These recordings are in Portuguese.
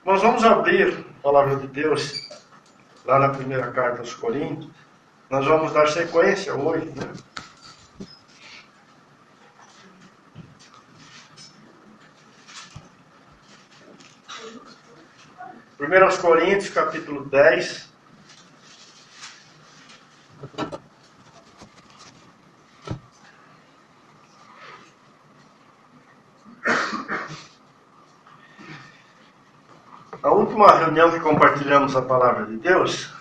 Nós vamos abrir a palavra de Deus lá na primeira carta aos Coríntios. Nós vamos dar sequência hoje, né? Primeiro aos Coríntios, capítulo 10. A última reunião que compartilhamos a palavra de Deus,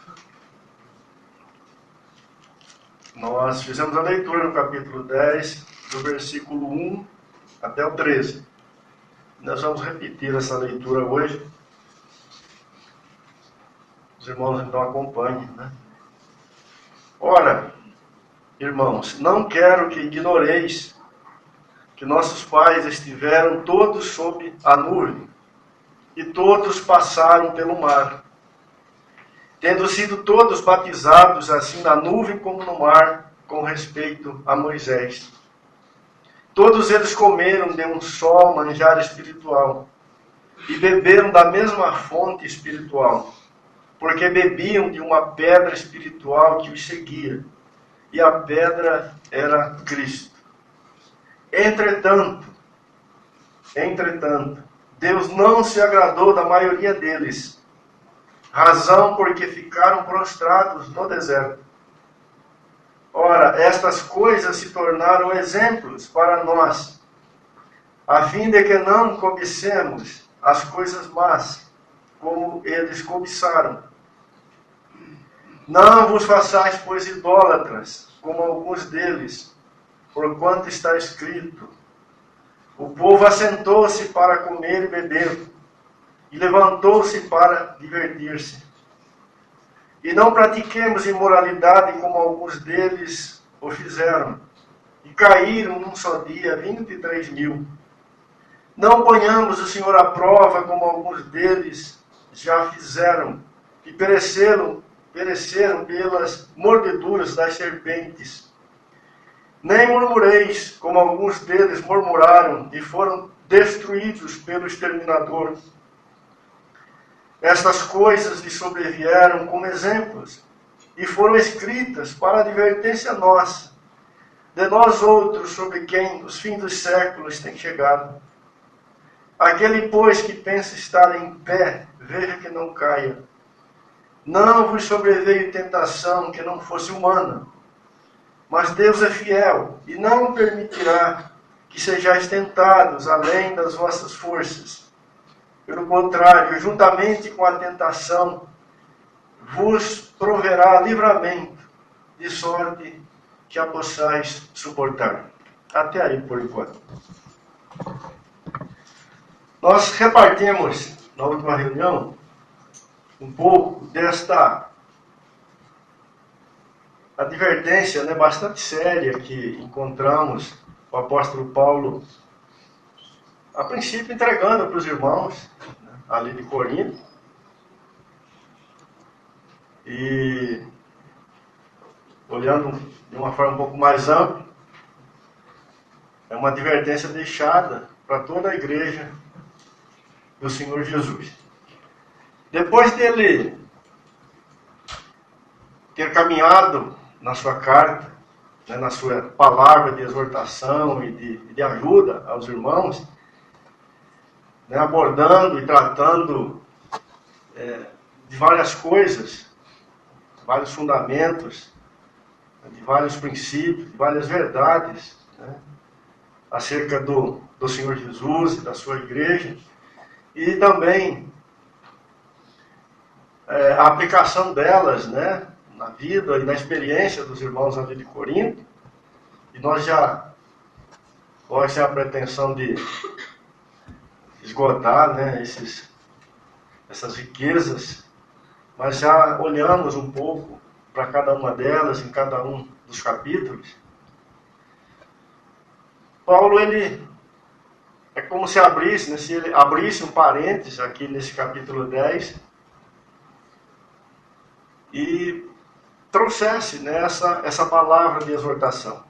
nós fizemos a leitura no capítulo 10, do versículo 1 até o 13. Nós vamos repetir essa leitura hoje. Os irmãos então acompanhem, né? Ora, irmãos, não quero que ignoreis que nossos pais estiveram todos sob a nuvem, e todos passaram pelo mar, tendo sido todos batizados assim na nuvem como no mar, com respeito a Moisés. Todos eles comeram de um só manjar espiritual, e beberam da mesma fonte espiritual, porque bebiam de uma pedra espiritual que os seguia, e a pedra era Cristo. Entretanto, Deus não se agradou da maioria deles, razão porque ficaram prostrados no deserto. Ora, estas coisas se tornaram exemplos para nós, a fim de que não cobicemos as coisas más, como eles cobiçaram. Não vos façais, pois, idólatras, como alguns deles, porquanto está escrito: o povo assentou-se para comer e beber, e levantou-se para divertir-se. E não pratiquemos imoralidade como alguns deles o fizeram, e caíram num só dia 23.000. Não ponhamos o Senhor à prova como alguns deles já fizeram, e pereceram pelas mordeduras das serpentes. Nem murmureis, como alguns deles murmuraram e foram destruídos pelo exterminador. Estas coisas lhes sobrevieram como exemplos e foram escritas para advertência nossa, de nós outros, sobre quem os fins dos séculos têm chegado. Aquele, pois, que pensa estar em pé, veja que não caia. Não vos sobreveio tentação que não fosse humana, mas Deus é fiel e não permitirá que sejais tentados além das vossas forças. Pelo contrário, juntamente com a tentação, vos proverá livramento, de sorte que a possais suportar. Até aí por enquanto. Nós repartimos na última reunião um pouco desta advertência, né, bastante séria que encontramos o apóstolo Paulo, a princípio entregando para os irmãos, né, ali de Corinto, e olhando de uma forma um pouco mais ampla, é uma advertência deixada para toda a igreja do Senhor Jesus. Depois dele ter caminhado na sua carta, né, na sua palavra de exortação e de ajuda aos irmãos, né, abordando e tratando de várias coisas, vários fundamentos, de vários princípios, de várias verdades, né, acerca do Senhor Jesus e da sua igreja, e também a aplicação delas, né, na vida e na experiência dos irmãos ali de Corinto. E nós já, pode ser a pretensão de esgotar, né, essas riquezas, mas já olhamos um pouco para cada uma delas, em cada um dos capítulos. Paulo, ele é como se abrisse, né, se ele abrisse um parênteses aqui nesse capítulo 10 e trouxesse, né, essa palavra de exortação.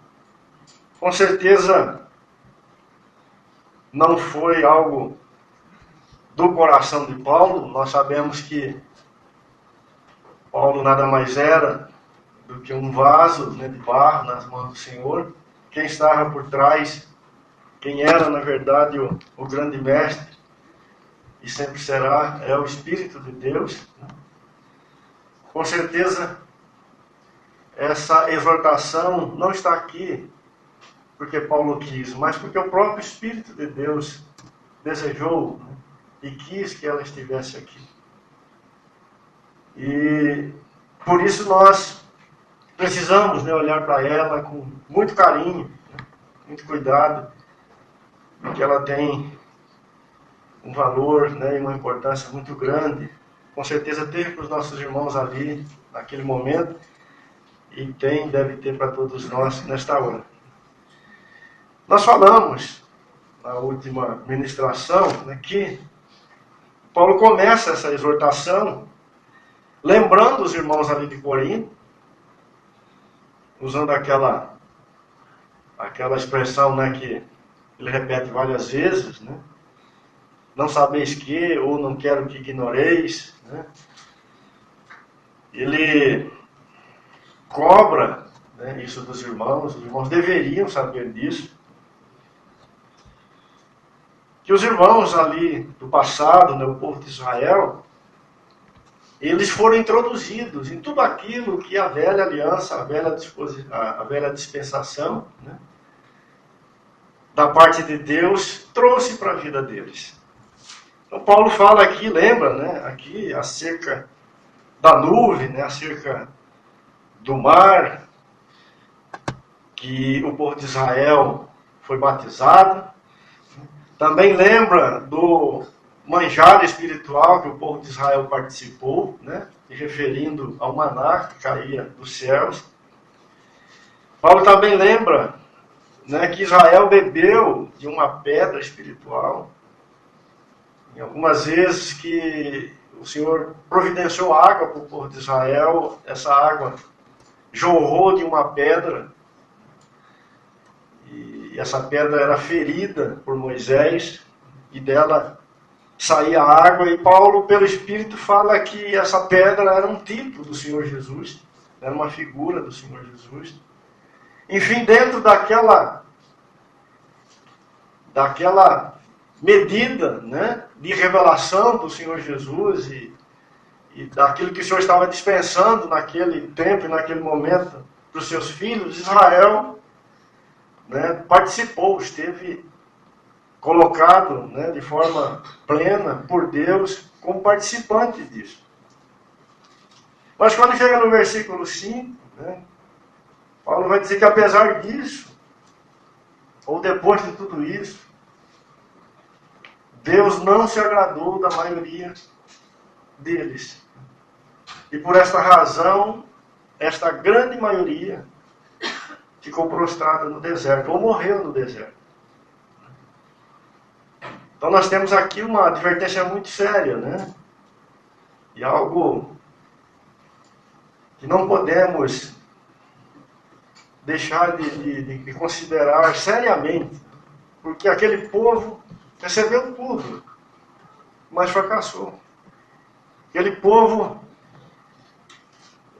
Com certeza não foi algo do coração de Paulo. Nós sabemos que Paulo nada mais era do que um vaso, né, de barro nas mãos do Senhor. Quem estava por trás, quem era na verdade o grande mestre, e sempre será, é o Espírito de Deus. Com certeza, essa exortação não está aqui porque Paulo quis, mas porque o próprio Espírito de Deus desejou, né, e quis que ela estivesse aqui. E por isso nós precisamos, né, olhar para ela com muito carinho, né, muito cuidado, porque ela tem um valor, né, e uma importância muito grande. Com certeza teve para os nossos irmãos ali, naquele momento, e deve ter para todos nós nesta hora. Nós falamos, na última ministração, né, que Paulo começa essa exortação lembrando os irmãos ali de Corinto, usando aquela expressão, né, que ele repete várias vezes, né? Não sabeis que, ou não quero que ignoreis, né? Ele cobra, né, isso dos irmãos. Os irmãos deveriam saber disso. Que os irmãos ali do passado, né, o povo de Israel, eles foram introduzidos em tudo aquilo que a velha aliança, a velha dispensação, né, da parte de Deus, trouxe para a vida deles. Então Paulo fala aqui, lembra, né, aqui acerca da nuvem, né, acerca do mar, que o povo de Israel foi batizado. Também lembra do manjar espiritual que o povo de Israel participou, né, referindo ao maná que caía dos céus. Paulo também lembra, né, que Israel bebeu de uma pedra espiritual. Em algumas vezes que o Senhor providenciou água para o povo de Israel, essa água jorrou de uma pedra, e essa pedra era ferida por Moisés, e dela saía água, e Paulo, pelo Espírito, fala que essa pedra era um tipo do Senhor Jesus, era uma figura do Senhor Jesus. Enfim, dentro daquela medida, né, de revelação do Senhor Jesus e daquilo que o Senhor estava dispensando naquele tempo e naquele momento para os seus filhos, Israel, né, participou, esteve colocado, né, de forma plena por Deus como participante disso. Mas quando chega no versículo 5, né, Paulo vai dizer que apesar disso, ou depois de tudo isso, Deus não se agradou da maioria deles. E por esta razão, esta grande maioria ficou prostrada no deserto, ou morreu no deserto. Então nós temos aqui uma advertência muito séria, né? E algo que não podemos deixar de considerar seriamente, porque aquele povo recebeu tudo, mas fracassou. Aquele povo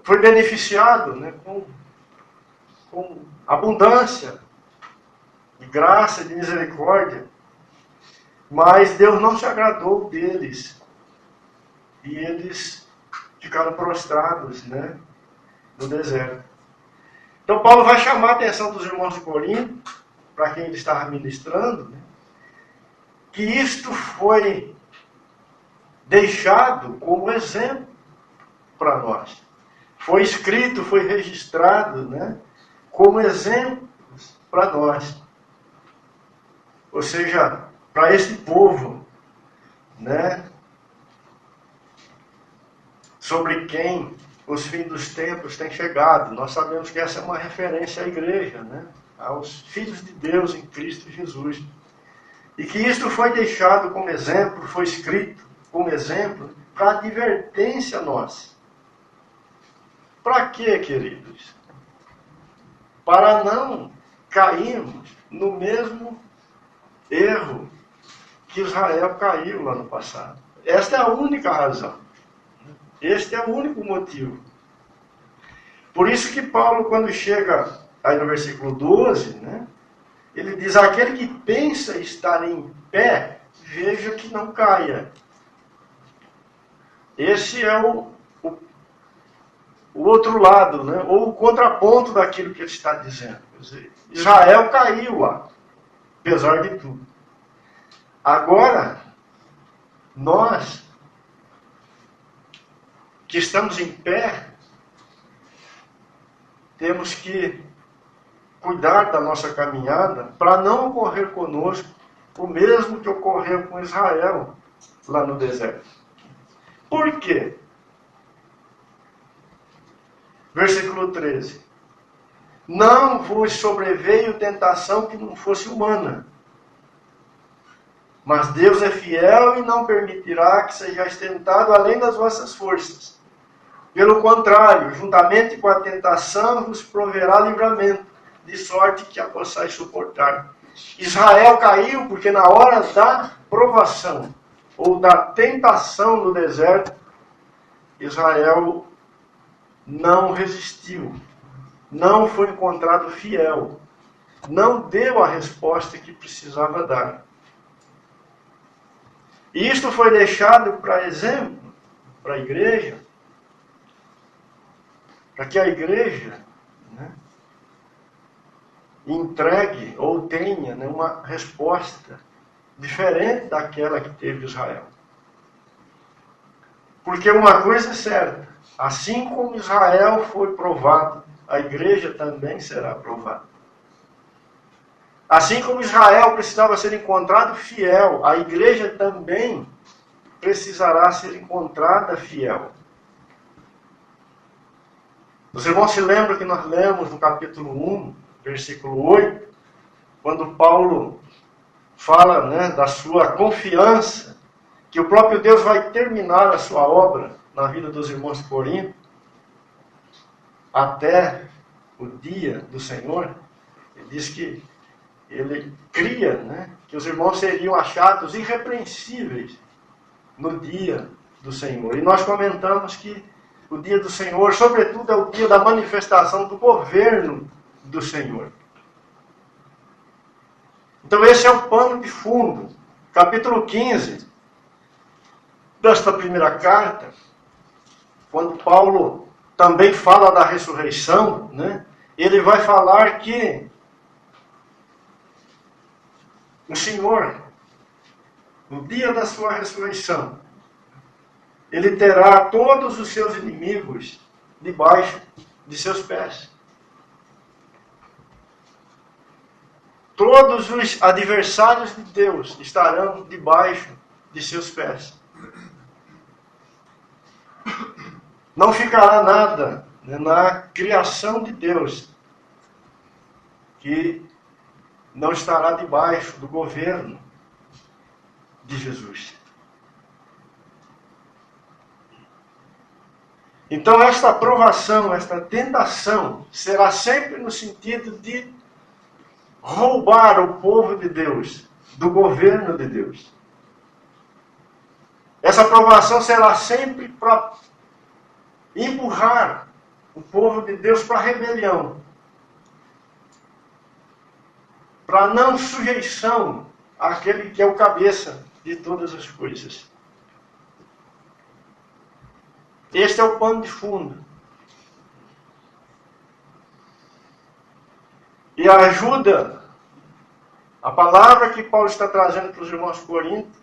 foi beneficiado, né, com abundância de graça e de misericórdia, mas Deus não se agradou deles, e eles ficaram prostrados, né, no deserto. Então Paulo vai chamar a atenção dos irmãos de Corinto, para quem ele estava ministrando, né, que isto foi deixado como exemplo para nós. Foi escrito, foi registrado, né, como exemplos para nós. Ou seja, para esse povo, né, sobre quem os fins dos tempos têm chegado. Nós sabemos que essa é uma referência à igreja, né, aos filhos de Deus em Cristo Jesus. E que isto foi deixado como exemplo, foi escrito como exemplo para advertência nossa. Para quê, queridos? Para não cairmos no mesmo erro que Israel caiu lá no passado. Esta é a única razão. Este é o único motivo. Por isso que Paulo, quando chega aí no versículo 12, né, ele diz: aquele que pensa estar em pé, veja que não caia. Esse é o outro lado, né, ou o contraponto daquilo que ele está dizendo. Quer dizer, Israel caiu lá, apesar de tudo. Agora, nós que estamos em pé, temos que cuidar da nossa caminhada para não ocorrer conosco o mesmo que ocorreu com Israel lá no deserto. Por quê? Versículo 13. Não vos sobreveio tentação que não fosse humana, mas Deus é fiel e não permitirá que sejais tentado além das vossas forças. Pelo contrário, juntamente com a tentação vos proverá livramento, de sorte que a possais suportar. Israel caiu porque na hora da provação, ou da tentação no deserto, Israel não resistiu, não foi encontrado fiel, não deu a resposta que precisava dar. E isto foi deixado para exemplo, para a igreja, para que a igreja, né, entregue ou tenha, né, uma resposta diferente daquela que teve Israel. Porque uma coisa é certa, assim como Israel foi provado, a igreja também será provada. Assim como Israel precisava ser encontrado fiel, a igreja também precisará ser encontrada fiel. Os irmãos se lembram que nós lemos no capítulo 1, versículo 8, quando Paulo fala, né, da sua confiança, que o próprio Deus vai terminar a sua obra na vida dos irmãos de Corinto, até o dia do Senhor. Ele diz que ele cria, né, que os irmãos seriam achados irrepreensíveis no dia do Senhor. E nós comentamos que o dia do Senhor, sobretudo, é o dia da manifestação do governo do Senhor. Então esse é o pano de fundo. Capítulo 15 desta primeira carta, quando Paulo também fala da ressurreição, né, ele vai falar que o Senhor, no dia da sua ressurreição, ele terá todos os seus inimigos debaixo de seus pés. Todos os adversários de Deus estarão debaixo de seus pés. Não ficará nada, né, na criação de Deus que não estará debaixo do governo de Jesus. Então esta provação, esta tentação, será sempre no sentido de roubar o povo de Deus do governo de Deus. Essa provação será sempre para empurrar o povo de Deus para a rebelião, para a não sujeição àquele que é o cabeça de todas as coisas. Este é o pano de fundo. E a ajuda, a palavra que Paulo está trazendo para os irmãos coríntios,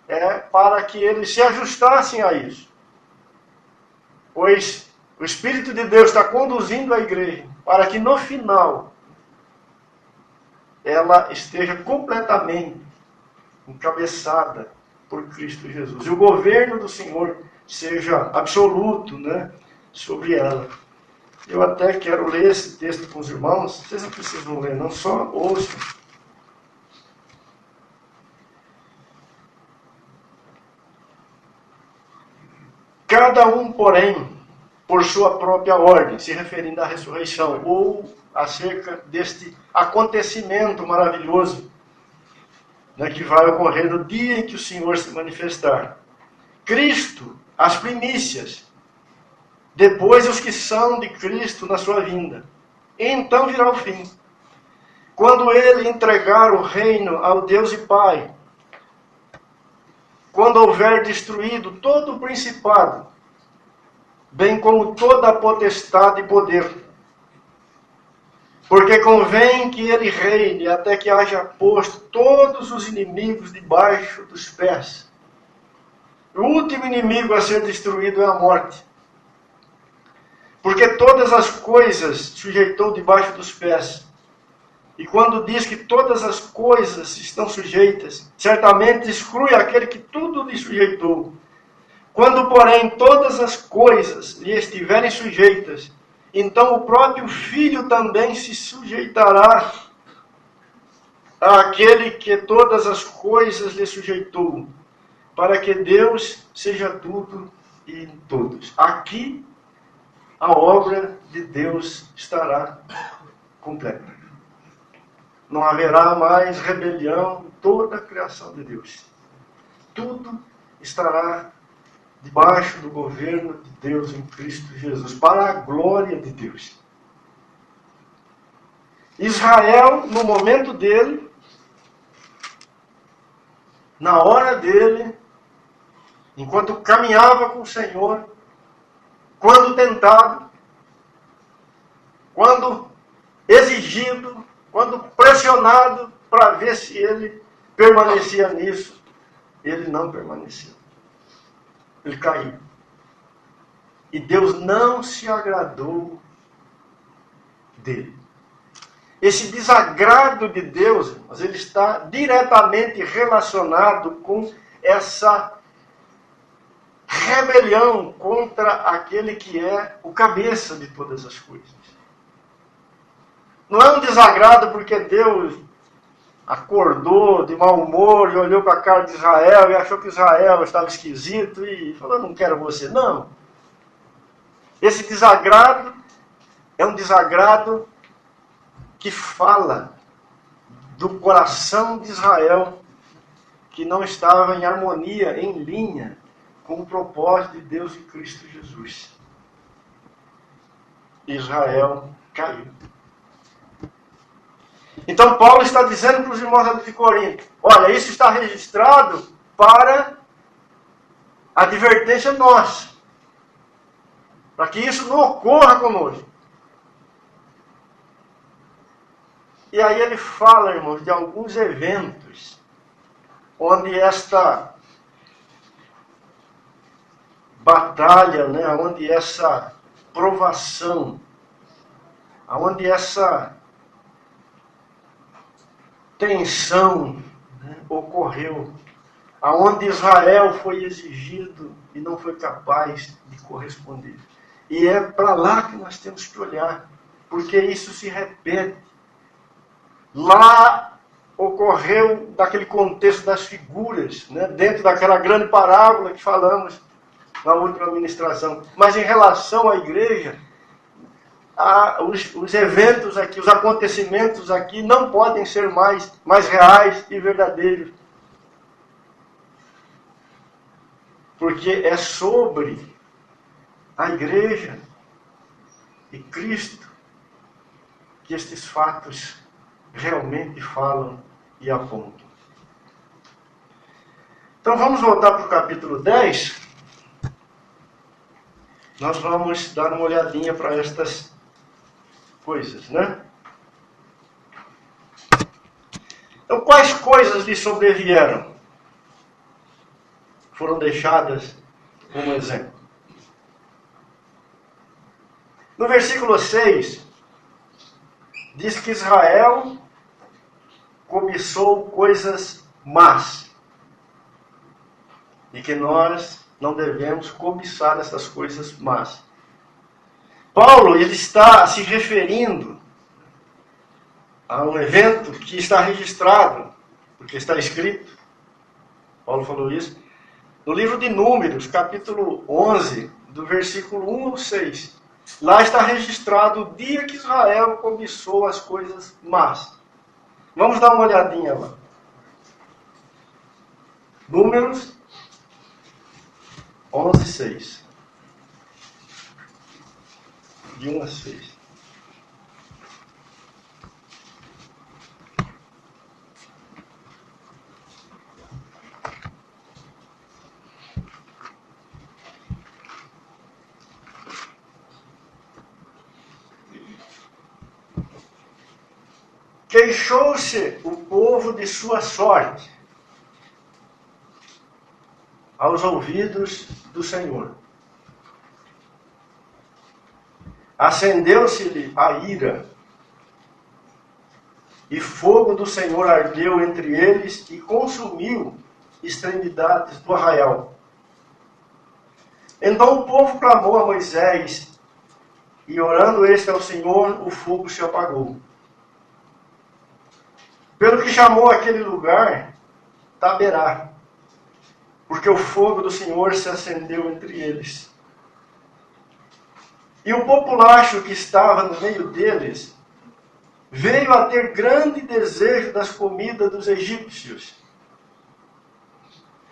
é para que eles se ajustassem a isso. Pois o Espírito de Deus está conduzindo a igreja para que no final ela esteja completamente encabeçada por Cristo Jesus. E o governo do Senhor seja absoluto, né, sobre ela. Eu até quero ler esse texto com os irmãos. Vocês não precisam ler, não, só ouçam. Cada um, porém, por sua própria ordem, se referindo à ressurreição, ou acerca deste acontecimento maravilhoso né, que vai ocorrer no dia em que o Senhor se manifestar. Cristo, as primícias. Depois os que são de Cristo na sua vinda. E então virá o fim. Quando ele entregar o reino ao Deus e Pai, quando houver destruído todo o principado, bem como toda a potestade e poder. Porque convém que ele reine até que haja posto todos os inimigos debaixo dos pés. O último inimigo a ser destruído é a morte. Porque todas as coisas sujeitou debaixo dos pés. E quando diz que todas as coisas estão sujeitas, certamente exclui aquele que tudo lhe sujeitou. Quando, porém, todas as coisas lhe estiverem sujeitas, então o próprio Filho também se sujeitará àquele que todas as coisas lhe sujeitou, para que Deus seja tudo e em todos. Aqui, a obra de Deus estará completa. Não haverá mais rebelião em toda a criação de Deus. Tudo estará debaixo do governo de Deus em Cristo Jesus, para a glória de Deus. Israel, no momento dele, na hora dele, enquanto caminhava com o Senhor, quando tentado, quando exigido, quando pressionado para ver se ele permanecia nisso, ele não permaneceu. Ele caiu. E Deus não se agradou dele. Esse desagrado de Deus, mas ele está diretamente relacionado com essa rebelião contra aquele que é o cabeça de todas as coisas. Não é um desagrado porque Deus acordou de mau humor e olhou para a cara de Israel e achou que Israel estava esquisito e falou, não quero você. Não. Esse desagrado é um desagrado que fala do coração de Israel, que não estava em harmonia, em linha com o propósito de Deus em Cristo Jesus. Israel caiu. Então Paulo está dizendo para os irmãos de Corinto, olha, isso está registrado para advertência nossa, para que isso não ocorra conosco. E aí ele fala, irmãos, de alguns eventos onde esta batalha, onde essa provação, onde essa tensão ocorreu, aonde Israel foi exigido e não foi capaz de corresponder. E é para lá que nós temos que olhar, porque isso se repete. Lá ocorreu daquele contexto das figuras, dentro daquela grande parábola que falamos na última ministração. Mas em relação à igreja, os eventos aqui, os acontecimentos aqui não podem ser mais reais e verdadeiros. Porque é sobre a igreja e Cristo que estes fatos realmente falam e apontam. Então vamos voltar para o capítulo 10. Nós vamos dar uma olhadinha para estas coisas, Então, quais coisas lhe sobrevieram? Foram deixadas como exemplo. No versículo 6, diz que Israel cobiçou coisas más. E que nós não devemos cobiçar essas coisas más. Paulo, ele está se referindo a um evento que está registrado, porque está escrito, Paulo falou isso, no livro de Números, capítulo 11, do versículo 1 ao 6. Lá está registrado o dia que Israel cobiçou as coisas más. Vamos dar uma olhadinha lá. Números 11:6. De 1 a 6. Queixou-se o povo de sua sorte aos ouvidos do Senhor. Acendeu-se-lhe a ira, e fogo do Senhor ardeu entre eles e consumiu extremidades do arraial. Então o povo clamou a Moisés, e orando este ao Senhor, o fogo se apagou. Pelo que chamou aquele lugar Taberá, porque o fogo do Senhor se acendeu entre eles. E o populacho que estava no meio deles veio a ter grande desejo das comidas dos egípcios.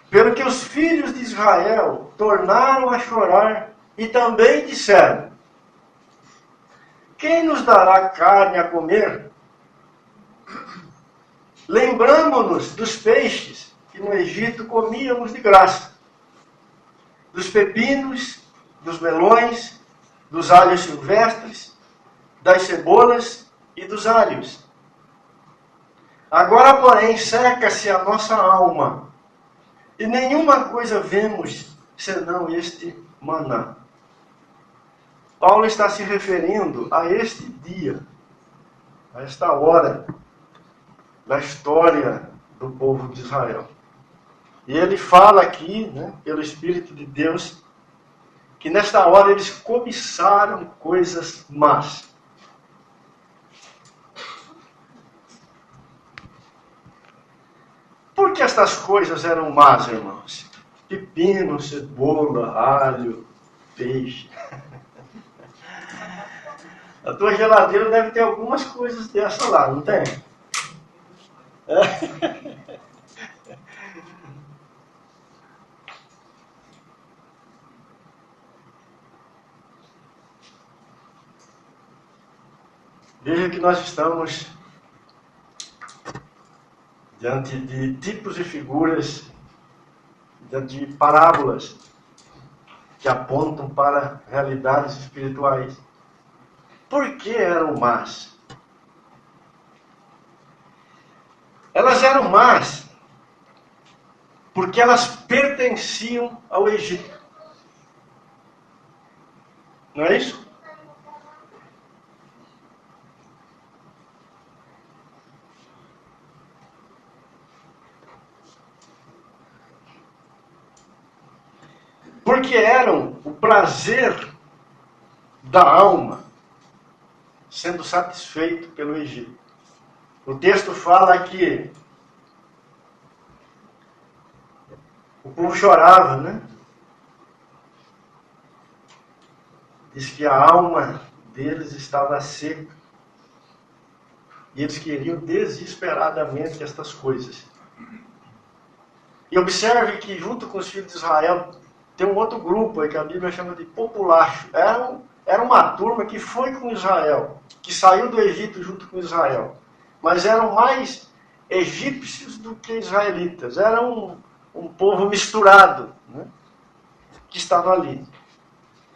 Pelo que os filhos de Israel tornaram a chorar e também disseram: quem nos dará carne a comer? Lembramo-nos dos peixes que no Egito comíamos de graça, dos pepinos, dos melões, dos alhos silvestres, das cebolas e dos alhos. Agora, porém, seca-se a nossa alma, e nenhuma coisa vemos senão este maná. Paulo está se referindo a este dia, a esta hora da história do povo de Israel. E ele fala aqui, pelo Espírito de Deus, que nesta hora eles cobiçaram coisas más. Por que estas coisas eram más, irmãos? Pepino, cebola, alho, peixe. A tua geladeira deve ter algumas coisas dessa lá, não tem? Veja que nós estamos diante de tipos e figuras, diante de parábolas que apontam para realidades espirituais. Por que eram más? Elas eram más porque elas pertenciam ao Egito. Não é isso? Porque eram o prazer da alma sendo satisfeito pelo Egito. O texto fala que o povo chorava, Diz que a alma deles estava seca. E eles queriam desesperadamente estas coisas. E observe que junto com os filhos de Israel tem um outro grupo aí que a Bíblia chama de populacho. Era uma turma que foi com Israel, que saiu do Egito junto com Israel. Mas eram mais egípcios do que israelitas. Era um povo misturado, que estava ali.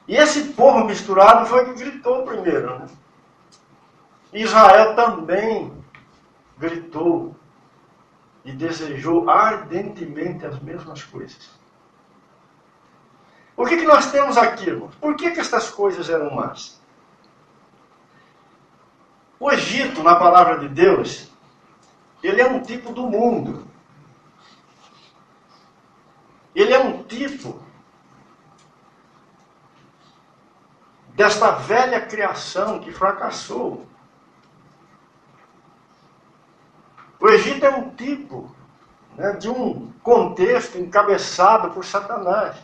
E esse povo misturado foi que gritou primeiro. Israel também gritou e desejou ardentemente as mesmas coisas. O que nós temos aqui, irmãos? Por que estas coisas eram más? O Egito, na palavra de Deus, ele é um tipo do mundo. Ele é um tipo desta velha criação que fracassou. O Egito é um tipo de um contexto encabeçado por Satanás.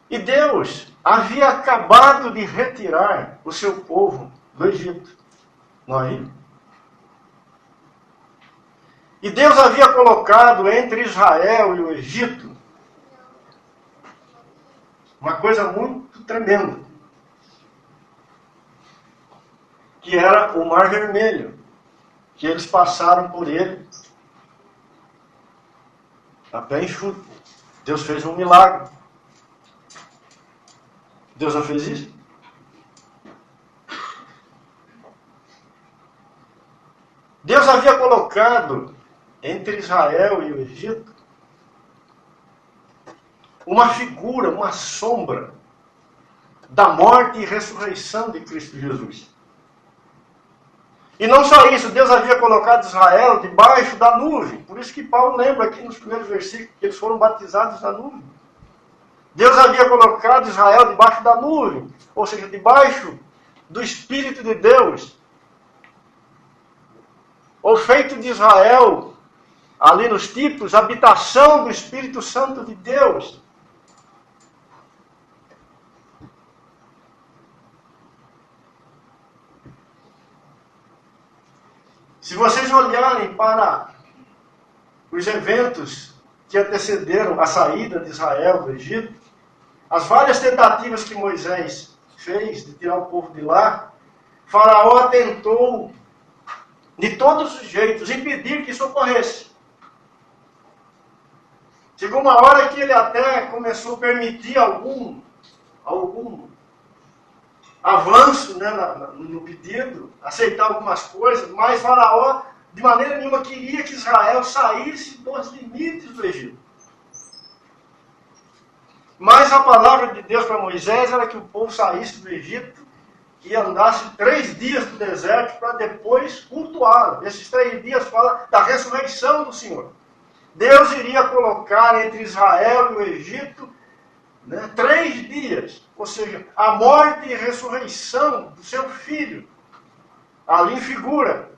E Deus havia acabado de retirar o seu povo do Egito. Não é? E Deus havia colocado entre Israel e o Egito uma coisa muito tremenda, que era o Mar Vermelho, que eles passaram por ele a pé enxuto. Deus fez um milagre. Deus não fez isso? Deus havia colocado entre Israel e o Egito uma figura, uma sombra da morte e ressurreição de Cristo Jesus. E não só isso, Deus havia colocado Israel debaixo da nuvem. Por isso que Paulo lembra aqui nos primeiros versículos que eles foram batizados na nuvem. Deus havia colocado Israel debaixo da nuvem, ou seja, debaixo do Espírito de Deus. O feito de Israel, ali nos tipos, habitação do Espírito Santo de Deus. Se vocês olharem para os eventos que antecederam a saída de Israel do Egito, as várias tentativas que Moisés fez de tirar o povo de lá, Faraó tentou de todos os jeitos impedir que isso ocorresse. Chegou uma hora que ele até começou a permitir algum avanço, né, no pedido, aceitar algumas coisas, mas Faraó de maneira nenhuma queria que Israel saísse dos limites do Egito. Mas a palavra de Deus para Moisés era que o povo saísse do Egito e andasse 3 dias no deserto para depois cultuá-lo. Esses 3 dias falam da ressurreição do Senhor. Deus iria colocar entre Israel e o Egito 3 dias, ou seja, a morte e ressurreição do seu filho, ali em figura.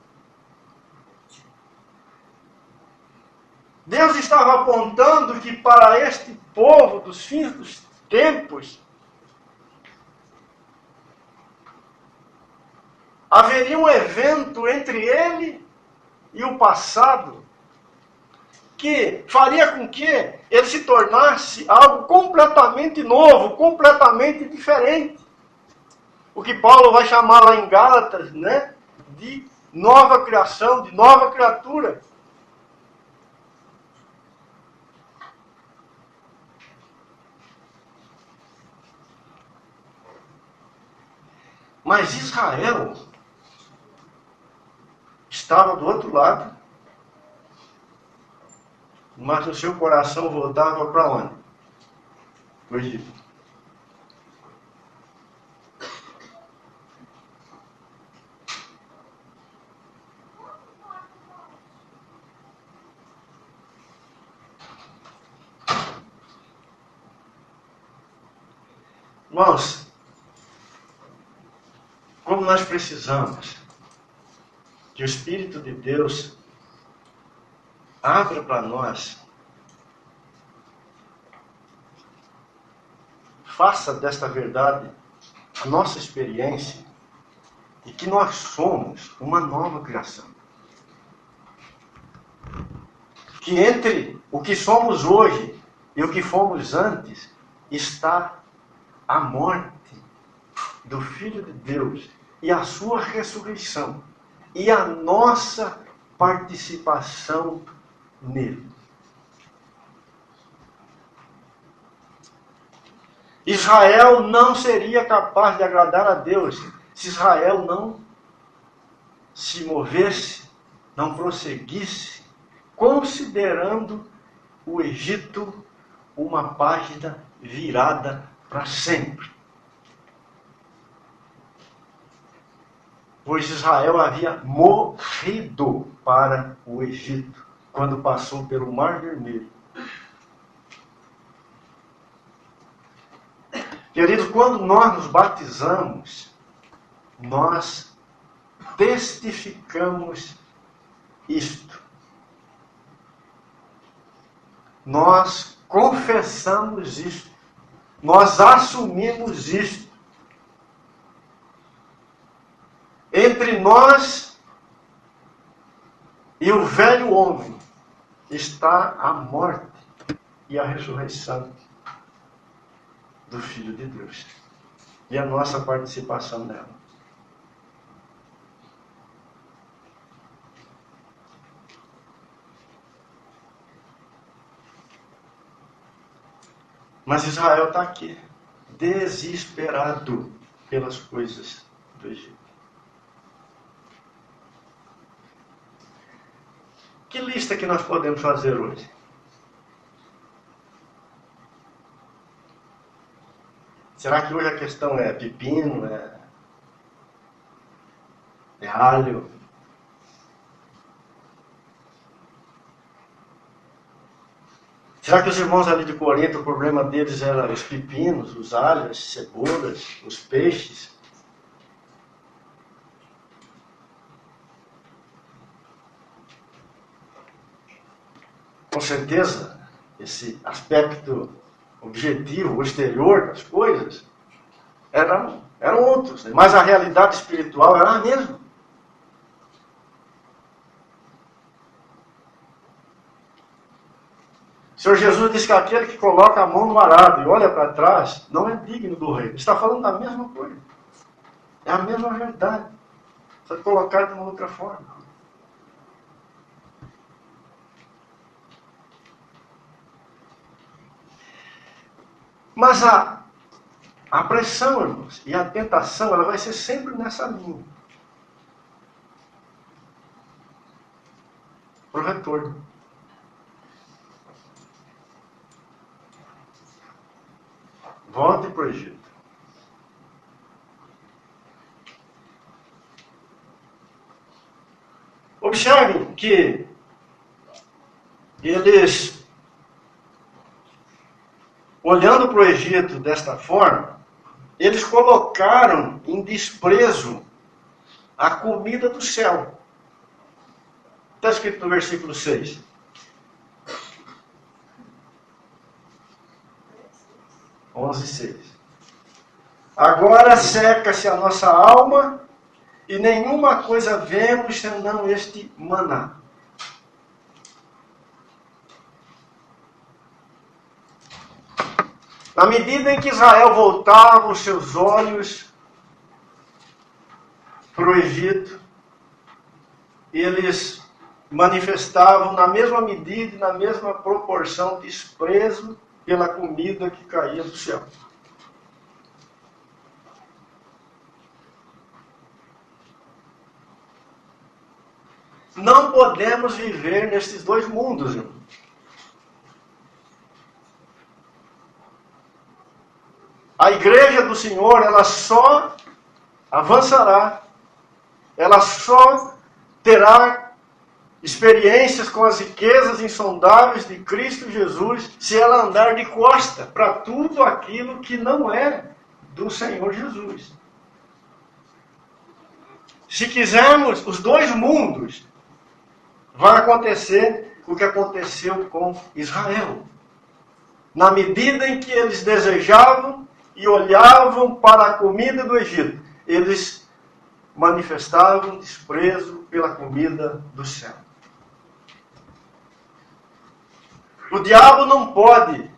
Deus estava apontando que para este povo dos fins dos tempos haveria um evento entre ele e o passado que faria com que ele se tornasse algo completamente novo, completamente diferente. O que Paulo vai chamar lá em Gálatas, de nova criação, de nova criatura. Mas Israel estava do outro lado, mas o seu coração voltava para onde? Para o Egito. Irmãos, como nós precisamos que o Espírito de Deus abra para nós, faça desta verdade a nossa experiência e que nós somos uma nova criação. Que entre o que somos hoje e o que fomos antes está a morte do Filho de Deus e a sua ressurreição e a nossa participação nele. Israel não seria capaz de agradar a Deus se Israel não se movesse, não prosseguisse, considerando o Egito uma página virada para sempre. Pois Israel havia morrido para o Egito quando passou pelo Mar Vermelho. Queridos, quando nós nos batizamos, nós testificamos isto. Nós confessamos isto. Nós assumimos isto. Entre nós E o velho homem está à morte e à ressurreição do Filho de Deus. E a nossa participação nela. Mas Israel está aqui, desesperado pelas coisas do Egito. Que lista que nós podemos fazer hoje? Será que hoje a questão é pepino, é alho? Será que os irmãos ali de Corinto, o problema deles era os pepinos, os alhos, as cebolas, os peixes? Com certeza, esse aspecto objetivo, o exterior das coisas, eram outros, né? Mas a realidade espiritual era a mesma. O Senhor Jesus disse que aquele que coloca a mão no arado e olha para trás, não é digno do reino. Está falando da mesma coisa. É a mesma verdade. Só colocar de uma outra forma. Mas a pressão, irmãos, e a tentação, ela vai ser sempre nessa linha. Para o retorno. Volte para o Egito. Observem que eles, olhando para o Egito desta forma, eles colocaram em desprezo a comida do céu. Está escrito no versículo 6. Onze 6. Agora seca-se a nossa alma e nenhuma coisa vemos senão este maná. Na medida em que Israel voltava os seus olhos para o Egito, eles manifestavam na mesma medida e na mesma proporção desprezo pela comida que caía do céu. Não podemos viver nesses dois mundos, irmão. A igreja do Senhor, ela só avançará, ela só terá experiências com as riquezas insondáveis de Cristo Jesus se ela andar de costa para tudo aquilo que não é do Senhor Jesus. Se quisermos os dois mundos, vai acontecer o que aconteceu com Israel. Na medida em que eles desejavam e olhavam para a comida do Egito, eles manifestavam desprezo pela comida do céu. O diabo não pode,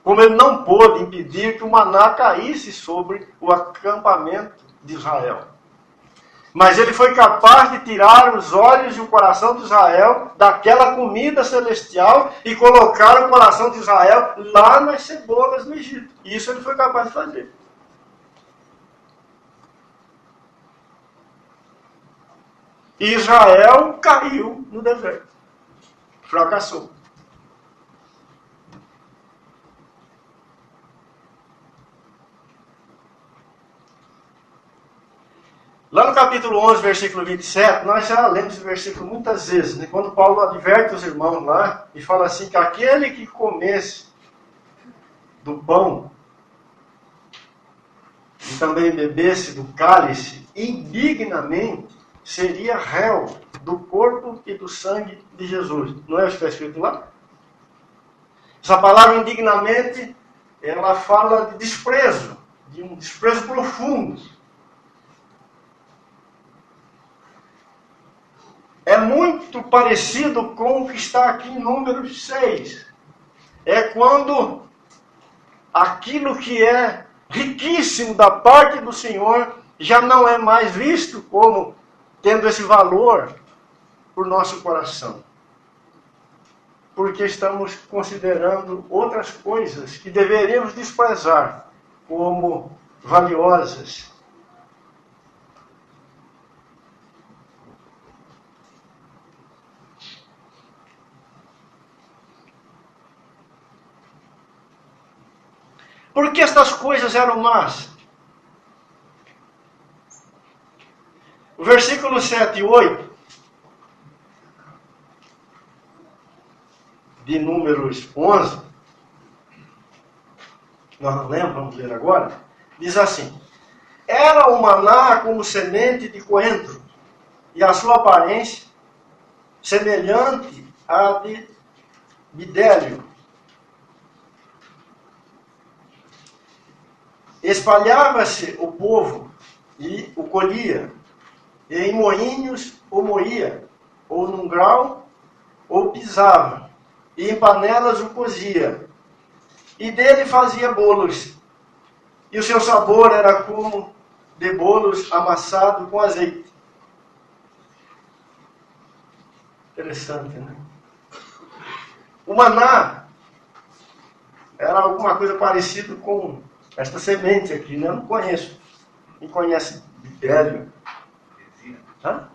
como ele não pôde impedir que o maná caísse sobre o acampamento de Israel. Mas ele foi capaz de tirar os olhos e o coração de Israel daquela comida celestial e colocar o coração de Israel lá nas cebolas no Egito. Isso ele foi capaz de fazer. E Israel caiu no deserto. Fracassou. Lá no capítulo 11, versículo 27, nós já lemos esse versículo muitas vezes, né? Quando Paulo adverte os irmãos lá e fala assim, que aquele que comesse do pão e também bebesse do cálice indignamente, seria réu do corpo e do sangue de Jesus. Não é o que está escrito lá? Essa palavra indignamente, ela fala de desprezo, de um desprezo profundo. é muito parecido com o que está aqui em Números 6. É quando aquilo que é riquíssimo da parte do Senhor já não é mais visto como tendo esse valor por nosso coração. Porque estamos considerando outras coisas que deveríamos desprezar como valiosas. Por que estas coisas eram más? O versículo 7 e 8 de Números 11, nós não lemos, vamos ler agora, diz assim: era o maná como semente de coentro, e a sua aparência semelhante à de bidélio. Espalhava-se o povo e o colhia, e em moinhos o moía, ou num grau, ou pisava, e em panelas o cozia, e dele fazia bolos, e o seu sabor era como de bolos amassado com azeite. Interessante, né? O maná era alguma coisa parecida com esta semente aqui, né? Eu não conheço. Quem conhece bidélio? Resina. Hã?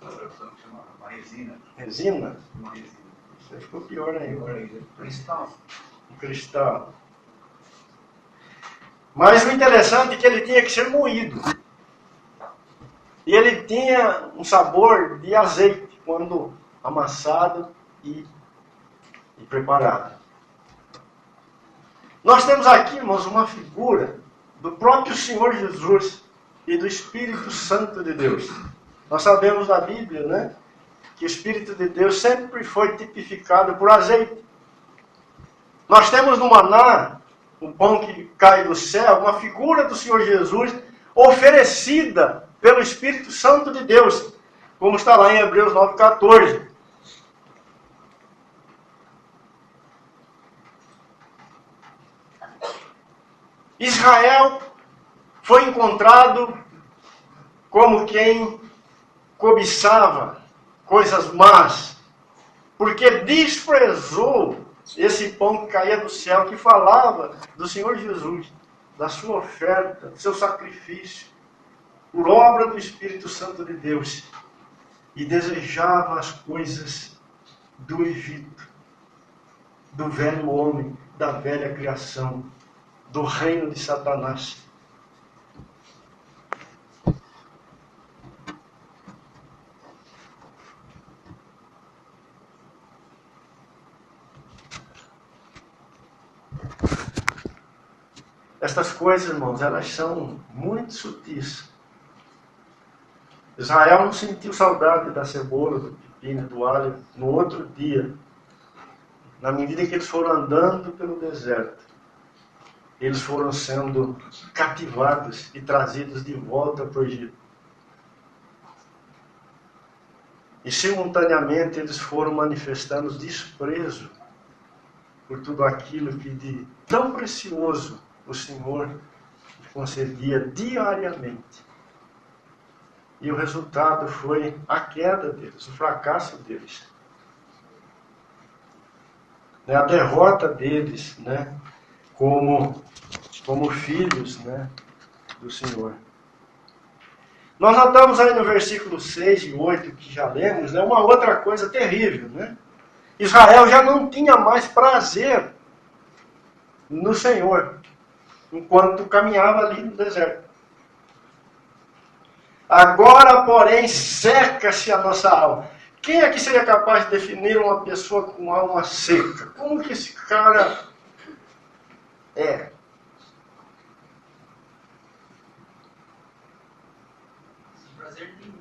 A tradução chama uma resina. Resina? Uma resina. Isso aí ficou pior ainda. Cristal. Um cristal. Mas o interessante é que ele tinha que ser moído. E ele tinha um sabor de azeite quando amassado e preparado. Nós temos aqui, irmãos, uma figura do próprio Senhor Jesus e do Espírito Santo de Deus. Nós sabemos na Bíblia, né, que o Espírito de Deus sempre foi tipificado por azeite. Nós temos no maná, o pão que cai do céu, uma figura do Senhor Jesus oferecida pelo Espírito Santo de Deus, como está lá em Hebreus 9,14. Israel foi encontrado como quem cobiçava coisas más, porque desprezou esse pão que caía do céu, que falava do Senhor Jesus, da sua oferta, do seu sacrifício, por obra do Espírito Santo de Deus, e desejava as coisas do Egito, do velho homem, da velha criação, do reino de Satanás. Estas coisas, irmãos, elas são muito sutis. Israel não sentiu saudade da cebola, do pepino, do alho no outro dia, na medida que eles foram andando pelo deserto. Eles foram sendo cativados e trazidos de volta para o Egito. E simultaneamente eles foram manifestando desprezo por tudo aquilo que de tão precioso o Senhor concedia diariamente. E o resultado foi a queda deles, o fracasso deles. A derrota deles, né? Como filhos, né, do Senhor. Nós notamos aí no versículo 6 e 8, que já lemos, né, uma outra coisa terrível. Né? Israel já não tinha mais prazer no Senhor, enquanto caminhava ali no deserto. Agora, porém, seca-se a nossa alma. Quem aqui seria capaz de definir uma pessoa com alma seca? Como que esse cara é? Prazer nenhum.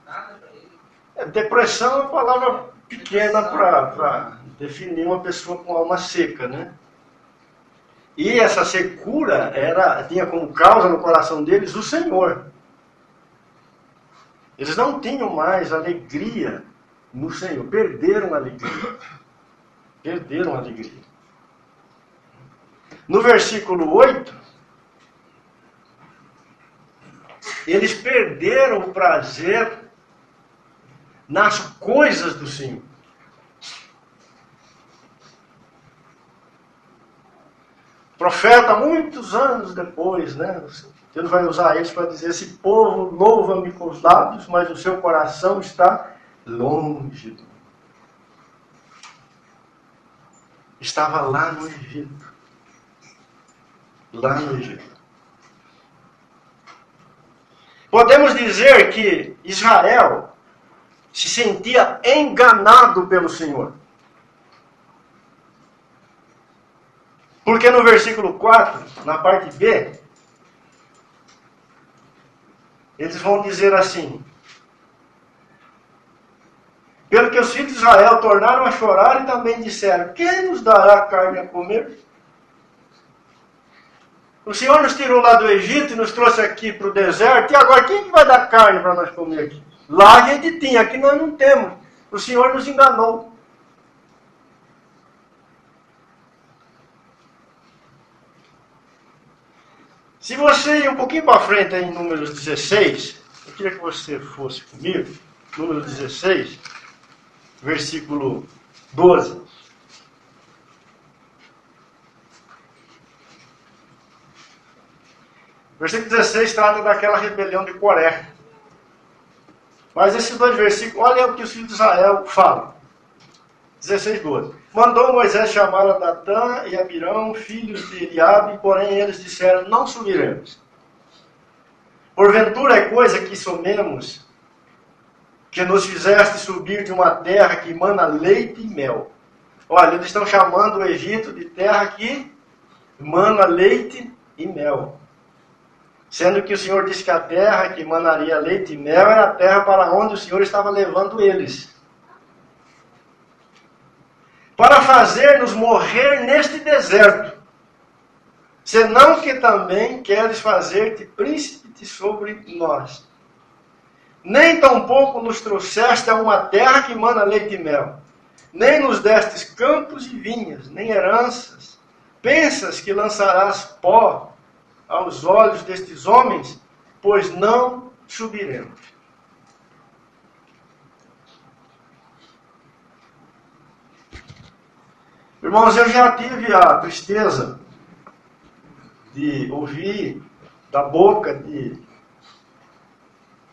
Nada pra ele. Depressão é uma palavra pequena para definir uma pessoa com alma seca, né? E essa secura tinha como causa no coração deles o Senhor. Eles não tinham mais alegria no Senhor. Perderam a alegria. Perderam a alegria. No versículo 8, eles perderam o prazer nas coisas do Senhor. O profeta, muitos anos depois, né? Deus vai usar eles para dizer: esse povo louva-me com os lábios, mas o seu coração está longe de mim. Estava lá no Egito. Lá no Egito. Podemos dizer que Israel se sentia enganado pelo Senhor. Porque no versículo 4, na parte B, eles vão dizer assim: pelo que os filhos de Israel tornaram a chorar e também disseram: quem nos dará carne a comer? O Senhor nos tirou lá do Egito e nos trouxe aqui para o deserto, e agora quem que vai dar carne para nós comer aqui? Lá a gente tinha, aqui nós não temos. O Senhor nos enganou. Se você ir um pouquinho para frente aí em Números 16, eu queria que você fosse comigo, Números 16, versículo 12. Versículo 16 trata daquela rebelião de Coré. Mas esses dois versículos, olha o que os filhos de Israel falam. 16, 12. Mandou Moisés chamar a Datã e Abirão, filhos de Eliabe, porém eles disseram: não subiremos. Porventura é coisa que somemos, que nos fizeste subir de uma terra que mana leite e mel. Olha, eles estão chamando o Egito de terra que mana leite e mel. Sendo que o Senhor disse que a terra que manaria leite e mel era a terra para onde o Senhor estava levando eles. Para fazer-nos morrer neste deserto, senão que também queres fazer-te príncipe sobre nós. Nem tampouco nos trouxeste a uma terra que mana leite e mel, nem nos destes campos e vinhas, nem heranças. Pensas que lançarás pó aos olhos destes homens, pois não subiremos. Irmãos, eu já tive a tristeza de ouvir da boca de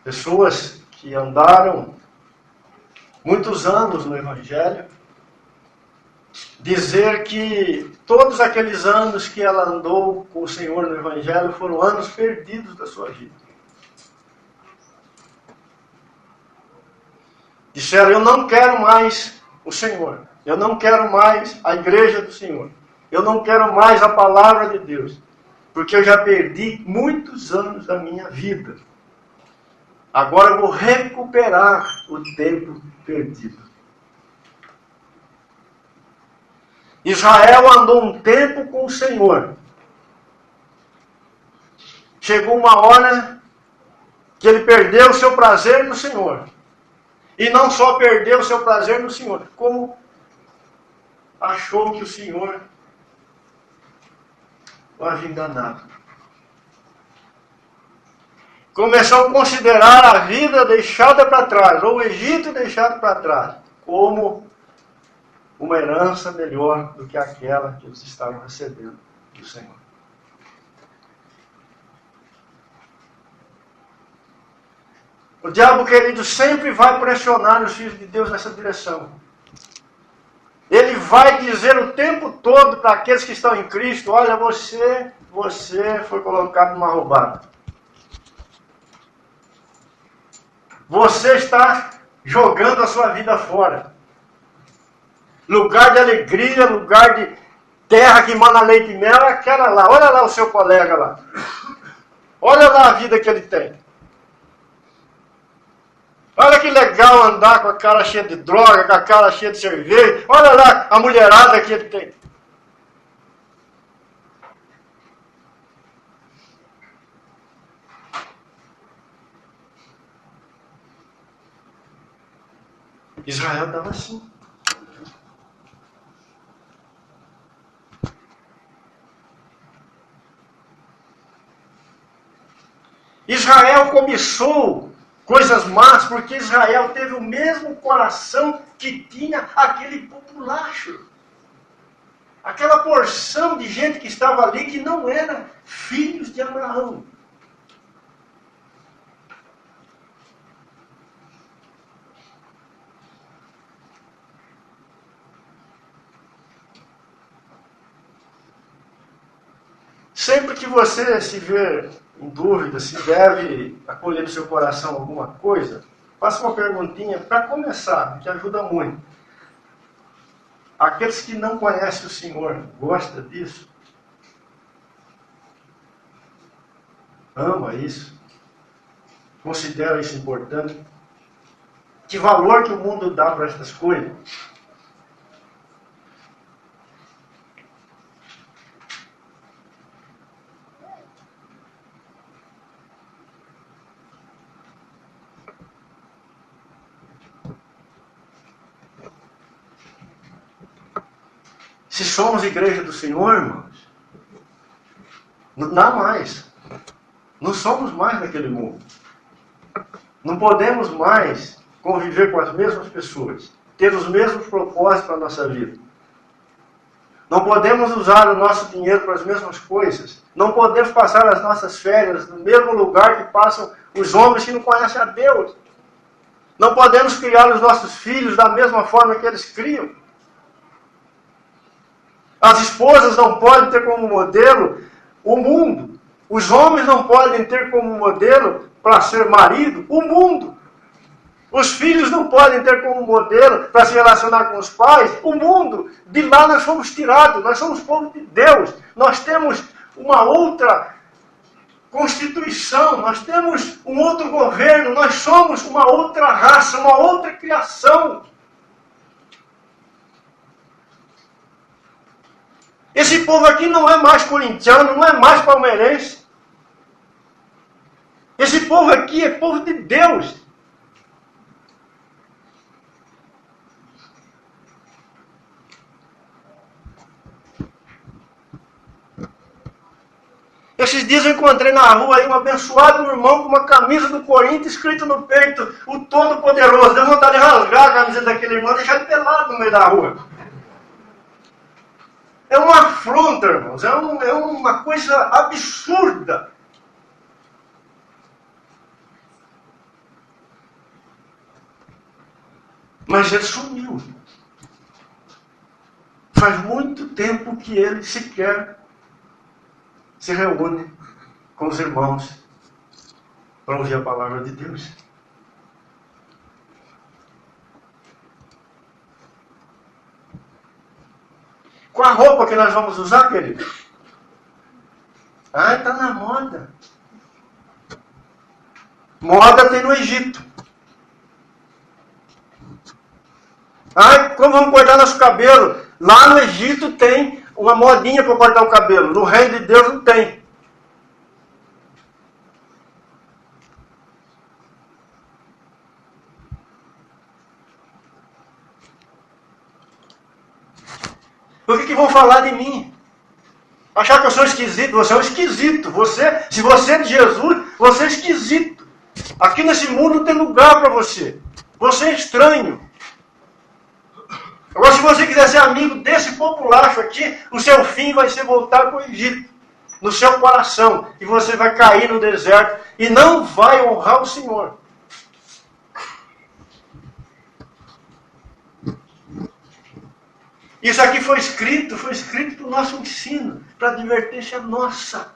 pessoas que andaram muitos anos no Evangelho, dizer que todos aqueles anos que ela andou com o Senhor no Evangelho foram anos perdidos da sua vida. Disseram: eu não quero mais o Senhor. Eu não quero mais a igreja do Senhor. Eu não quero mais a palavra de Deus. Porque eu já perdi muitos anos da minha vida. Agora eu vou recuperar o tempo perdido. Israel andou um tempo com o Senhor. Chegou uma hora que ele perdeu o seu prazer no Senhor. E não só perdeu o seu prazer no Senhor, como achou que o Senhor o havia enganado. Começou a considerar a vida deixada para trás, ou o Egito deixado para trás, como uma herança melhor do que aquela que eles estavam recebendo do Senhor. O diabo, querido, sempre vai pressionar os filhos de Deus nessa direção. Ele vai dizer o tempo todo para aqueles que estão em Cristo: olha, você foi colocado numa roubada. Você está jogando a sua vida fora. Lugar de alegria, lugar de terra que mana leite e mel é aquela lá. Olha lá o seu colega lá. Olha lá a vida que ele tem. Olha que legal andar com a cara cheia de droga, com a cara cheia de cerveja. Olha lá a mulherada que ele tem. Israel estava assim. Israel cobiçou coisas más porque Israel teve o mesmo coração que tinha aquele populacho. Aquela porção de gente que estava ali que não era filhos de Abraão. Sempre que você se ver em dúvida se deve acolher no seu coração alguma coisa, faça uma perguntinha para começar, que ajuda muito. Aqueles que não conhecem o Senhor, gostam disso? Ama isso? Considera isso importante? Que valor que o mundo dá para estas coisas? Se somos igreja do Senhor, irmãos, não dá mais. Não somos mais daquele mundo. Não podemos mais conviver com as mesmas pessoas, ter os mesmos propósitos para a nossa vida. Não podemos usar o nosso dinheiro para as mesmas coisas. Não podemos passar as nossas férias no mesmo lugar que passam os homens que não conhecem a Deus. Não podemos criar os nossos filhos da mesma forma que eles criam. As esposas não podem ter como modelo o mundo. Os homens não podem ter como modelo para ser marido o mundo. Os filhos não podem ter como modelo para se relacionar com os pais o mundo. De lá nós fomos tirados, nós somos povo de Deus. Nós temos uma outra constituição, nós temos um outro governo, nós somos uma outra raça, uma outra criação. Esse povo aqui não é mais corintiano, não é mais palmeirense. Esse povo aqui é povo de Deus. Esses dias eu encontrei na rua aí um abençoado irmão com uma camisa do Corinthians escrito no peito, o Todo-Poderoso. Deu vontade de rasgar a camisa daquele irmão e deixar ele pelado no meio da rua. É uma afronta, irmãos. É uma coisa absurda. Mas ele sumiu. Faz muito tempo que ele sequer se reúne com os irmãos para ouvir a palavra de Deus. Com a roupa que nós vamos usar, querido? Ah, está na moda. Moda tem no Egito. Ah, como vamos cortar nosso cabelo? Lá no Egito tem uma modinha para cortar o cabelo. No reino de Deus não tem. Por que vão falar de mim? Achar que eu sou esquisito? Você é um esquisito. Se você é de Jesus, você é esquisito. Aqui nesse mundo não tem lugar para você. Você é estranho. Agora, se você quiser ser amigo desse populacho aqui, o seu fim vai ser voltar para o Egito. No seu coração. E você vai cair no deserto e não vai honrar o Senhor. Isso aqui foi escrito para o nosso ensino, para a advertência nossa.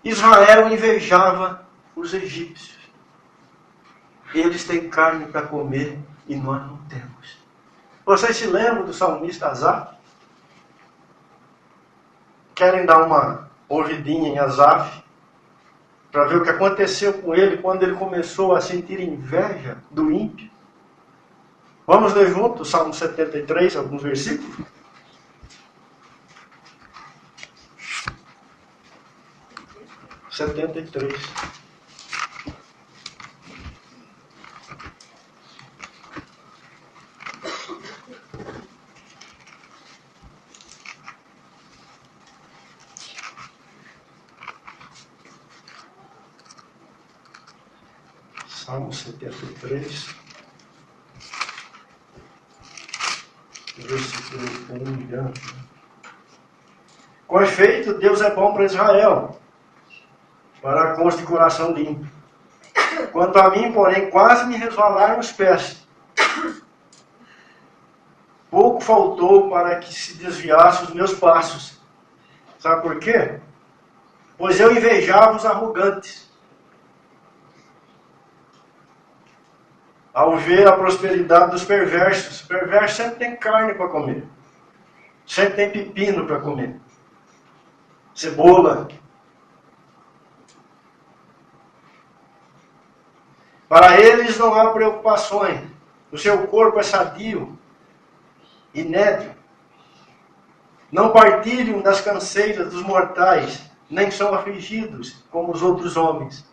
Israel invejava os egípcios. Eles têm carne para comer e nós não temos. Vocês se lembram do salmista Asaf? Querem dar uma ouvidinha em Asaf para ver o que aconteceu com ele quando ele começou a sentir inveja do ímpio? Vamos ler juntos o Salmo 73, alguns versículos? Setenta e três. Salmo 73, versículo 1. Com efeito, Deus é bom para Israel, para com os de coração limpo. Quanto a mim, porém, quase me resvalaram os pés. Pouco faltou para que se desviassem os meus passos. Sabe por quê? Pois eu invejava os arrogantes, ao ver a prosperidade dos perversos. O perverso sempre tem carne para comer. Sempre tem pepino para comer. Cebola. Para eles não há preocupações. O seu corpo é sadio e nédio. Não partilham das canseiras dos mortais, nem são afligidos como os outros homens.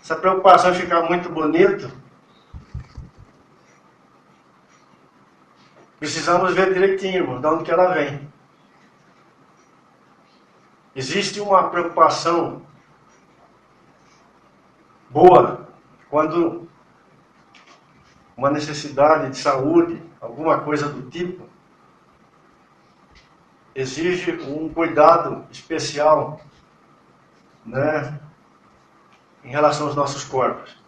Essa preocupação de ficar muito bonito, precisamos ver direitinho, irmão, de onde que ela vem. Existe uma preocupação boa quando uma necessidade de saúde, alguma coisa do tipo, exige um cuidado especial, né, em relação aos nossos corpos.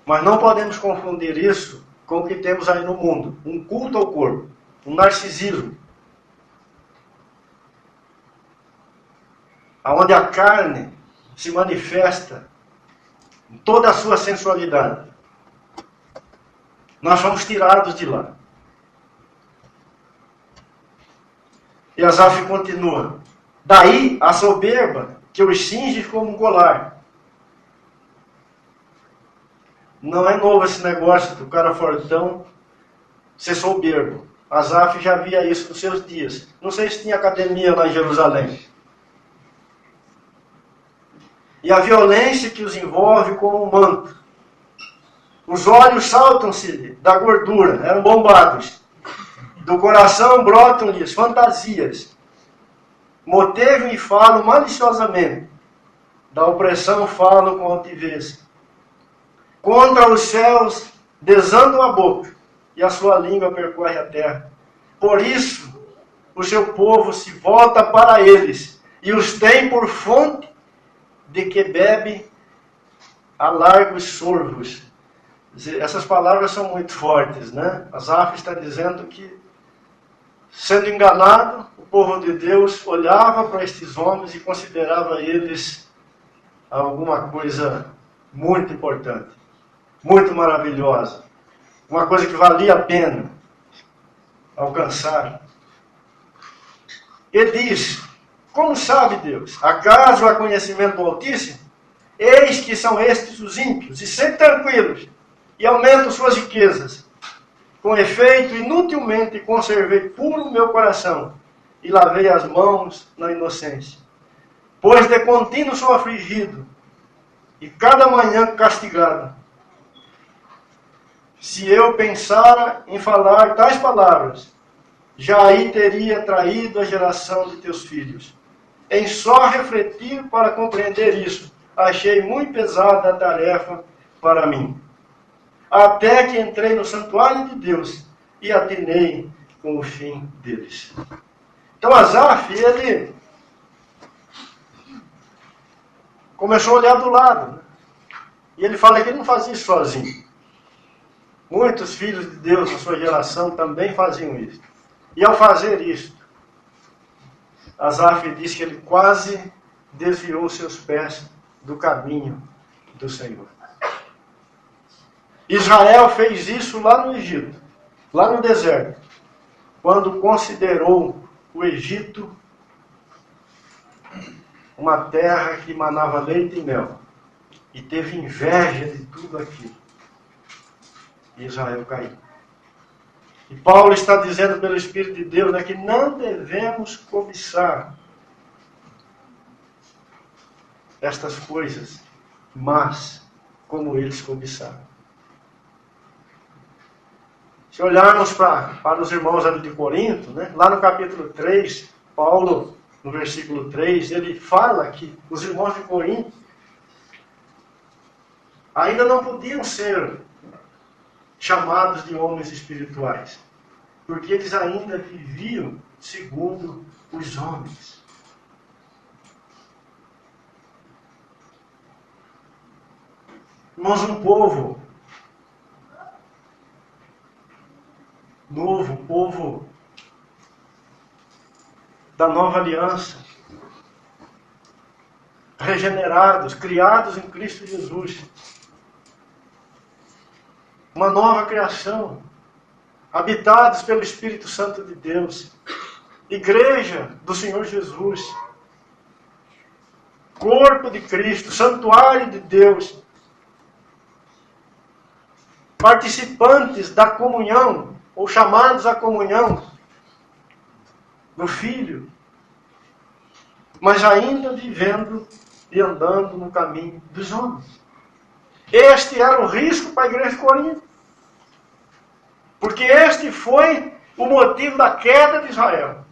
Mas não podemos confundir isso com o que temos aí no mundo. Um culto ao corpo, um narcisismo, onde a carne se manifesta em toda a sua sensualidade. Nós fomos tirados de lá. E Asaf continua. Daí a soberba que os cinge como um colar. Não é novo esse negócio do cara fortão ser soberbo. Asaf já via isso nos seus dias. Não sei se tinha academia lá em Jerusalém. E a violência que os envolve como um manto. Os olhos saltam-se da gordura, eram bombados. Do coração brotam-lhes fantasias. Motejam e falam maliciosamente. Da opressão falam com altivez. Contra os céus desandam a boca, e a sua língua percorre a terra. Por isso, o seu povo se volta para eles, e os tem por fonte de que bebe a largos sorvos. Essas palavras são muito fortes, né? Asaf está dizendo que, sendo enganado, o povo de Deus olhava para estes homens e considerava eles alguma coisa muito importante, muito maravilhosa, uma coisa que valia a pena alcançar. Ele diz, como sabe Deus? Acaso há conhecimento do Altíssimo? Eis que são estes os ímpios, e sempre tranquilos, e aumentam suas riquezas. Com efeito, inutilmente conservei puro o meu coração, e lavei as mãos na inocência. Pois de contínuo sou afligido, e cada manhã castigado. Se eu pensara em falar tais palavras, já aí teria traído a geração de teus filhos. Em só refletir para compreender isso, achei muito pesada a tarefa para mim. Até que entrei no santuário de Deus e atinei com o fim deles. Então Asaf, ele começou a olhar do lado, né? E ele fala que ele não fazia isso sozinho. Muitos filhos de Deus na sua geração também faziam isso. E ao fazer isso, Asaf diz que ele quase desviou seus pés do caminho do Senhor. Israel fez isso lá no Egito, lá no deserto, quando considerou o Egito uma terra que manava leite e mel. e teve inveja de tudo aquilo. E Israel caiu. E Paulo está dizendo pelo Espírito de Deus, né, que não devemos cobiçar estas coisas, mas como eles cobiçaram. Se olharmos para os irmãos ali de Corinto, né, lá no capítulo 3, Paulo, no versículo 3, ele fala que os irmãos de Corinto ainda não podiam ser chamados de homens espirituais, porque eles ainda viviam segundo os homens. Irmãos, um povo novo, povo da nova aliança, regenerados, criados em Cristo Jesus, uma nova criação, habitados pelo Espírito Santo de Deus, igreja do Senhor Jesus, corpo de Cristo, santuário de Deus, participantes da comunhão, ou chamados à comunhão do Filho, mas ainda vivendo e andando no caminho dos homens. Este era o risco para a igreja de Corinto. Porque este foi o motivo da queda de Israel.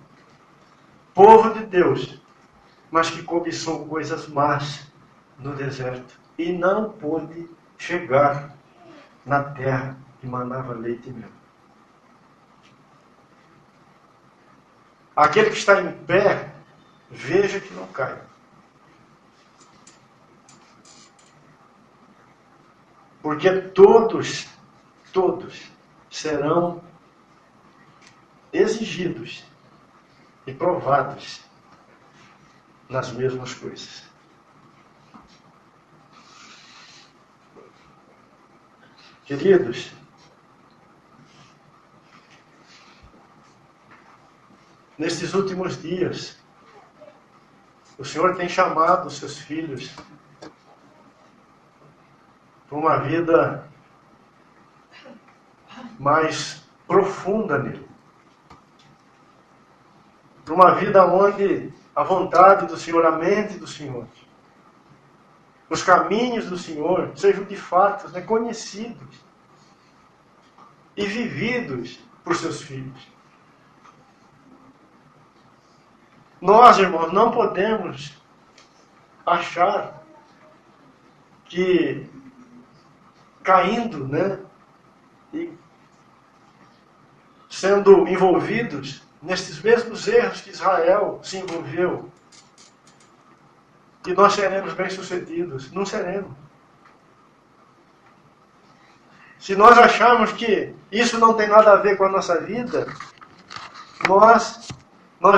Povo de Deus, mas que cobiçou coisas más no deserto e não pôde chegar na terra que manava leite e mel. Aquele que está em pé, veja que não caia. Porque todos serão exigidos e provados nas mesmas coisas. Queridos, nestes últimos dias, o Senhor tem chamado os seus filhos para uma vida mais profunda nele. Para uma vida onde a vontade do Senhor, a mente do Senhor, os caminhos do Senhor sejam de fato reconhecidos e vividos por seus filhos. Nós, irmãos, não podemos achar que caindo, e sendo envolvidos nestes mesmos erros que Israel se envolveu, que nós seremos bem-sucedidos. Não seremos. Se nós acharmos que isso não tem nada a ver com a nossa vida, nós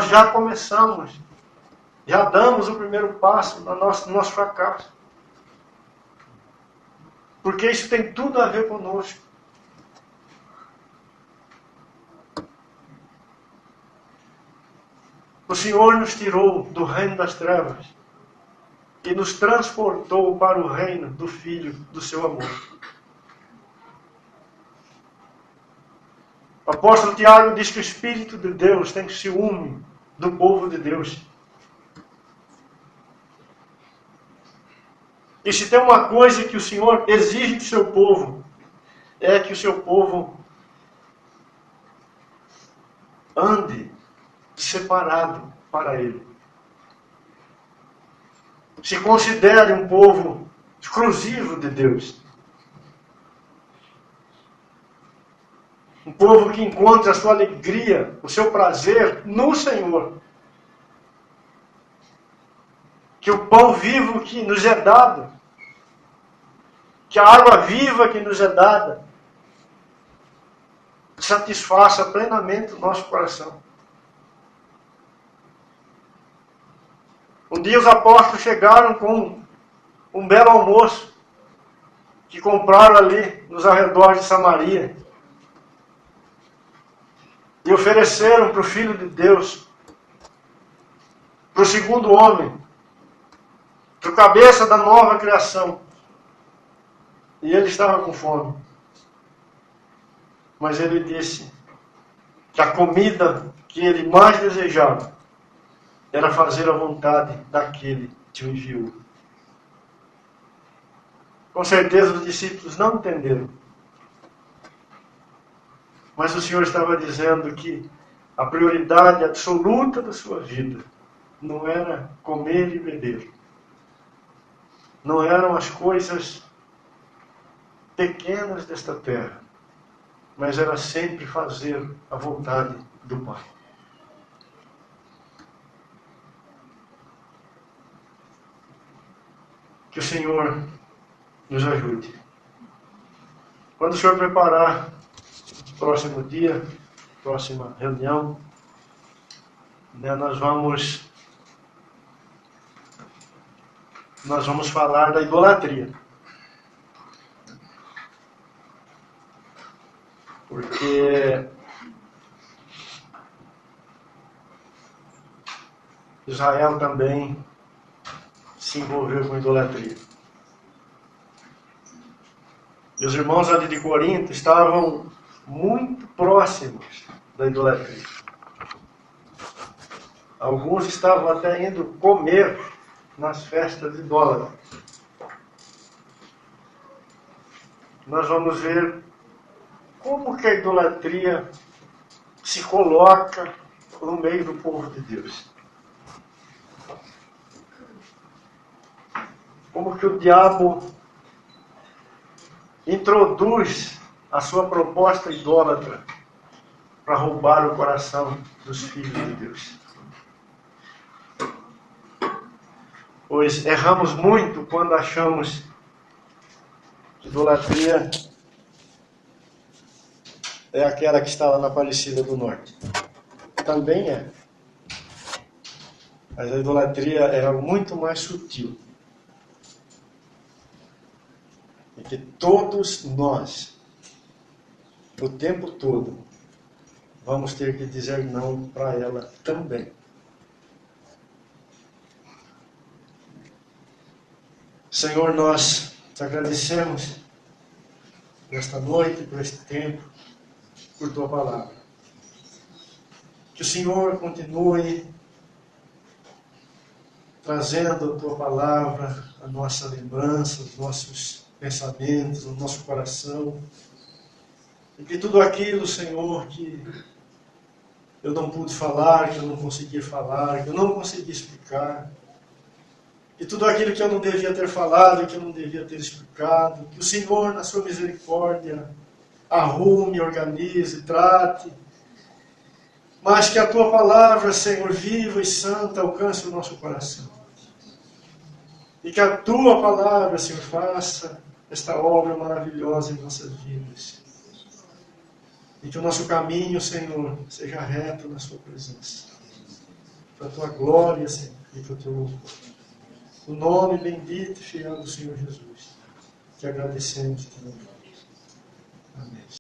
já começamos, já damos o primeiro passo no nosso fracasso. Porque isso tem tudo a ver conosco. O Senhor nos tirou do reino das trevas e nos transportou para o reino do Filho do seu amor. O apóstolo Tiago diz que o Espírito de Deus tem ciúme do povo de Deus. E se tem uma coisa que o Senhor exige do seu povo, é que o seu povo ande separado para Ele. Se considere um povo exclusivo de Deus. Um povo que encontra a sua alegria, o seu prazer no Senhor. Que o pão vivo que nos é dado, que a água viva que nos é dada, satisfaça plenamente o nosso coração. Um dia os apóstolos chegaram com um belo almoço que compraram ali nos arredores de Samaria e ofereceram para o Filho de Deus, para o segundo homem, para o cabeça da nova criação, E ele estava com fome. Mas ele disse que a comida que ele mais desejava era fazer a vontade daquele que o enviou. Com certeza os discípulos não entenderam. Mas o Senhor estava dizendo que a prioridade absoluta da sua vida não era comer e beber. Não eram as coisas pequenas desta terra, mas era sempre fazer a vontade do Pai. Que o Senhor nos ajude. Quando o Senhor preparar o próximo dia, próxima reunião, nós vamos falar da idolatria. Porque Israel também se envolveu com idolatria. E os irmãos ali de Corinto estavam muito próximos da idolatria. Alguns estavam até indo comer nas festas idólatras. Nós vamos ver como que a idolatria se coloca no meio do povo de Deus. Como que o diabo introduz a sua proposta idólatra para roubar o coração dos filhos de Deus. Pois erramos muito quando achamos que idolatria é aquela que está lá na Aparecida do Norte. Também é. Mas a idolatria é algo muito mais sutil. E que todos nós, o tempo todo, vamos ter que dizer não para ela também. Senhor, nós te agradecemos nesta noite, por este tempo, por tua palavra. Que o Senhor continue trazendo a tua palavra, a nossa lembrança, os nossos pensamentos, o nosso coração. E que tudo aquilo, Senhor, que eu não pude falar, que eu não consegui falar, que eu não consegui explicar, e tudo aquilo que eu não devia ter falado, que eu não devia ter explicado, que o Senhor, na sua misericórdia, arrume, organize, trate, mas que a tua palavra, Senhor, viva e santa, alcance o nosso coração. E que a tua palavra, Senhor, faça esta obra maravilhosa em nossas vidas. E que o nosso caminho, Senhor, seja reto na sua presença. Para a tua glória, Senhor, e para o teu louvor. O nome bendito e fiel do Senhor Jesus. Te agradecemos. Amém.